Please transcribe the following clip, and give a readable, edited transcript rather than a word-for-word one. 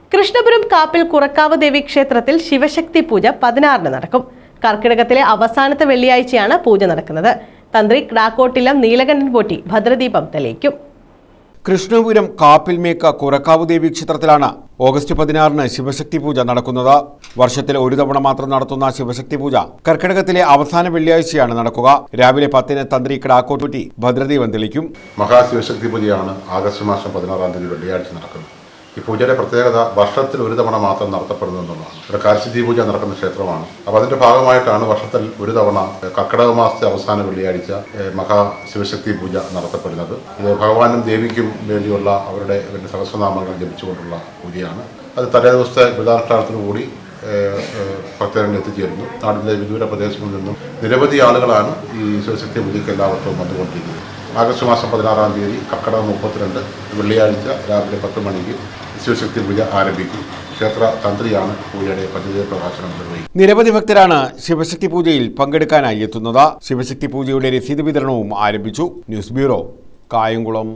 കൃഷ്ണപുരം കാപ്പിൽ കുറക്കാവ് ദേവി ക്ഷേത്രത്തിൽ ശിവശക്തി പൂജ 16-ന് നടക്കും. കർക്കിടകത്തിലെ അവസാനത്തെ വെള്ളിയാഴ്ചയാണ് പൂജ നടക്കുന്നത്. തന്ത്രി ക്ടാക്കോട്ടിലം നീലകണ്ഠൻ പോറ്റി ഭദ്രദീപം തെളിയിക്കും. കൃഷ്ണപുരം കാപ്പിൽമേക്ക കുറക്കാവ് ദേവി ക്ഷേത്രത്തിലാണ് ഓഗസ്റ്റ് 16-ന് ശിവശക്തി പൂജ നടക്കുന്നത്. വർഷത്തിൽ ഒരു തവണ മാത്രം നടത്തുന്ന ശിവശക്തി പൂജ കർക്കിടകത്തിലെ അവസാന വെള്ളിയാഴ്ചയാണ് നടക്കുക. രാവിലെ 10-ന് തന്ത്രി ക്ടാക്കോട്ടി ഭദ്രദീപം തെളിയിക്കും. മഹാശിവശക്തി പൂജയാണ് ആഗസ്റ്റ് മാസം 16-ാം തീയതി വെള്ളിയാഴ്ച നടക്കുന്നത്. ഈ പൂജയുടെ പ്രത്യേകത വർഷത്തിൽ ഒരു തവണ മാത്രം നടത്തപ്പെടുന്നു എന്നുള്ളതാണ്. ഇവിടെ കാർഷിക പൂജ നടക്കുന്ന ക്ഷേത്രമാണ്. അപ്പോൾ അതിന്റെ ഭാഗമായിട്ടാണ് വർഷത്തിൽ ഒരു തവണ കർക്കിടക മാസത്തെ അവസാന വെള്ളിയാഴ്ച മഹാശിവശക്തി പൂജ നടത്തപ്പെടുന്നത്. ഇത് ഭഗവാനും ദേവിക്കും വേണ്ടിയുള്ള അവരുടെ സഹസ്രനാമങ്ങൾ ജപിച്ചുകൊണ്ടുള്ള പൂജയാണ്. അത് തലേ ദിവസത്തെ വ്രതാനുഷ്ഠാനത്തോടുകൂടി ഭക്തர்கள் എത്തിച്ചേരുന്നു. നാട്ടിലെ വിദൂര പ്രദേശങ്ങളിൽ നിന്നും നിരവധി ആളുകളാണ് ഈ ശിവശക്തി പൂജയ്ക്ക് എല്ലാ വർഷവും വന്നുകൊണ്ടിരിക്കുന്നത്. ആഗസ്റ്റ് മാസം 16-ാം തീയതി കർക്കിടകം 32 വെള്ളിയാഴ്ച രാവിലെ 10 മണിക്ക് ശിവശക്തി പൂജ ആരംഭിക്കും. ക്ഷേത്ര തന്ത്രിയാണ് പൂജയുടെ പദ്ധതി പ്രകാശനം നിർവഹിക്കുന്നത്. നിരവധി ഭക്തരാണ് ശിവശക്തി പൂജയിൽ പങ്കെടുക്കാനായി എത്തുന്നത്. ശിവശക്തി പൂജയുടെ രസീത് വിതരണവും ആരംഭിച്ചു. News bureau, Kayamkulam.